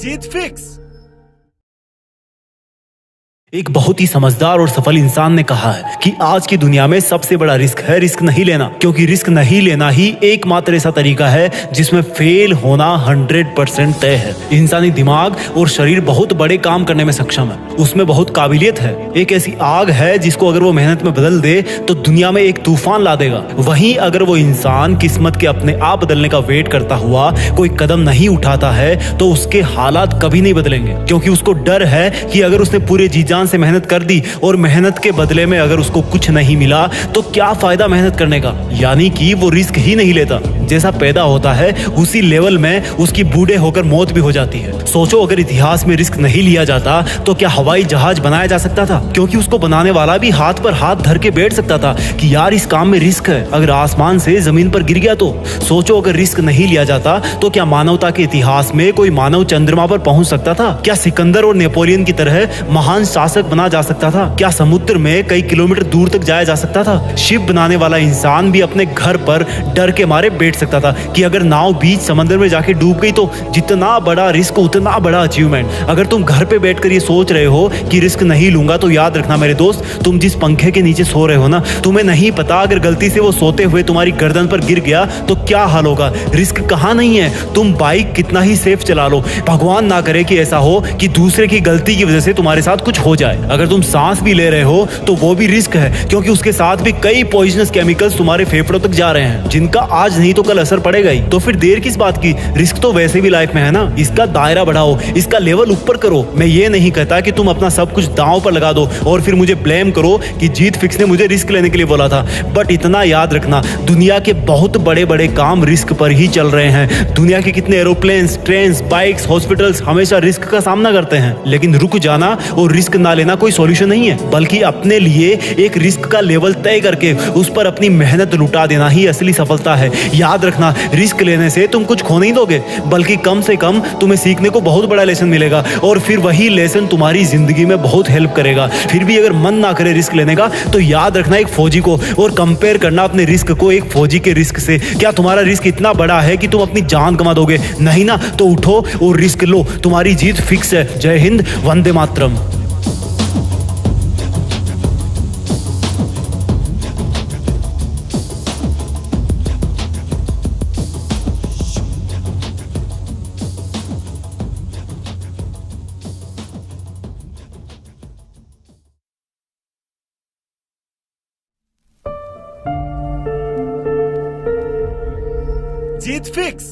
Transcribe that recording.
जीत fix. एक बहुत ही समझदार और सफल इंसान ने कहा है कि आज की दुनिया में सबसे बड़ा रिस्क है रिस्क नहीं लेना, क्योंकि रिस्क नहीं लेना ही एकमात्र ऐसा तरीका है जिसमें फेल होना 100% तय है। इंसानी दिमाग और शरीर बहुत बड़े काम करने में सक्षम है, उसमें बहुत काबिलियत है। एक ऐसी आग है जिसको अगर वो मेहनत में बदल दे तो दुनिया में एक तूफान ला देगा। वहीं अगर वो इंसान किस्मत के अपने आप बदलने का वेट करता हुआ कोई कदम नहीं उठाता है तो उसके हालात कभी नहीं बदलेंगे, क्योंकि उसको डर है कि अगर उसने पूरे जी जान से मेहनत कर दी और मेहनत के बदले में अगर उसको कुछ नहीं मिला तो क्या फायदा मेहनत करने का। यानी कि वो रिस्क ही नहीं लेता। जैसा पैदा होता है उसी लेवल में उसकी बूढ़े होकर मौत भी हो जाती है। सोचो अगर इतिहास में रिस्क नहीं लिया जाता तो क्या हवाई जहाज बनाया जा सकता था? क्योंकि उसको बनाने वाला भी हाथ पर हाथ धर के बैठ सकता था कि यार इस काम में रिस्क है, अगर आसमान से जमीन पर गिर गया तो। सोचो अगर रिस्क नहीं लिया जाता तो क्या मानवता के इतिहास में कोई मानव चंद्रमा पर पहुंच सकता था? क्या सिकंदर और नेपोलियन की तरह महान शासक बना जा सकता था? क्या समुद्र में कई किलोमीटर दूर तक जाया जा सकता था? शिप बनाने वाला इंसान भी अपने घर पर डर के मारे बैठ सकता था कि अगर नाव बीच समंदर में जाके डूब गई तो जितना बड़ा रिस्क उतना बड़ा अचीवमेंट। अगर तुम घर पे बैठकर ये सोच रहे हो कि रिस्क नहीं लूंगा तो याद रखना मेरे दोस्त, तुम जिस पंखे के नीचे सो रहे हो ना, तुम्हें नहीं पता अगर गलती से वो सोते हुए तुम्हारी गर्दन पर गिर गया तो क्या हाल होगा। रिस्क कहाँ नहीं है, तुम बाइक कितना ही सेफ चला लो, भगवान ना करे कि ऐसा हो कि दूसरे की गलती की वजह से तुम्हारे साथ कुछ हो जाए। अगर तुम सांस भी ले रहे हो तो वो भी रिस्क है, क्योंकि उसके साथ भी कई पॉइजनस केमिकल्स तुम्हारे फेफड़ों तक जा रहे हैं जिनका आज नहीं तो कल असर पड़ेगा ही। तो फिर देर किस बात की, रिस्क तो वैसे भी लाइफ में है ना, इसका दायरा बढ़ाओ, इसका लेवल ऊपर करो। मैं ये नहीं कहता कि तुम अपना सब कुछ दांव पर लगा दो और फिर मुझे ब्लेम करो कि जीत फिक्स ने मुझे रिस्क लेने के लिए बोला था। बट इतना याद रखना, दुनिया के बहुत बड़े बड़े काम रिस्क पर ही चल रहे हैं। दुनिया के कितने एरोप्लेन, ट्रेन, बाइक्स, हॉस्पिटल्स हमेशा रिस्क का सामना करते हैं। लेकिन रुक जाना और रिस्क ना लेना कोई सॉल्यूशन नहीं है, बल्कि अपने लिए एक रिस्क का लेवल तय करके उस पर अपनी मेहनत लुटा देना ही असली सफलता है। याद रखना, रिस्क लेने से तुम कुछ खो नहीं दोगे, बल्कि कम से कम तुम्हें सीखने को बहुत बड़ा लेसन मिलेगा और फिर वही लेसन तुम्हारी जिंदगी में बहुत हेल्प करेगा। फिर भी अगर मन ना करे रिस्क लेने का तो याद रखना एक फौजी को और कंपेयर करना अपने रिस्क को एक फौजी के रिस्क से। क्या तुम्हारा रिस्क इतना बड़ा है कि तुम अपनी जान गंवा दोगे? नहीं ना, तो उठो और रिस्क लो, तुम्हारी जीत फिक्स है। जय हिंद, वंदे मातरम। जीत फिक्स।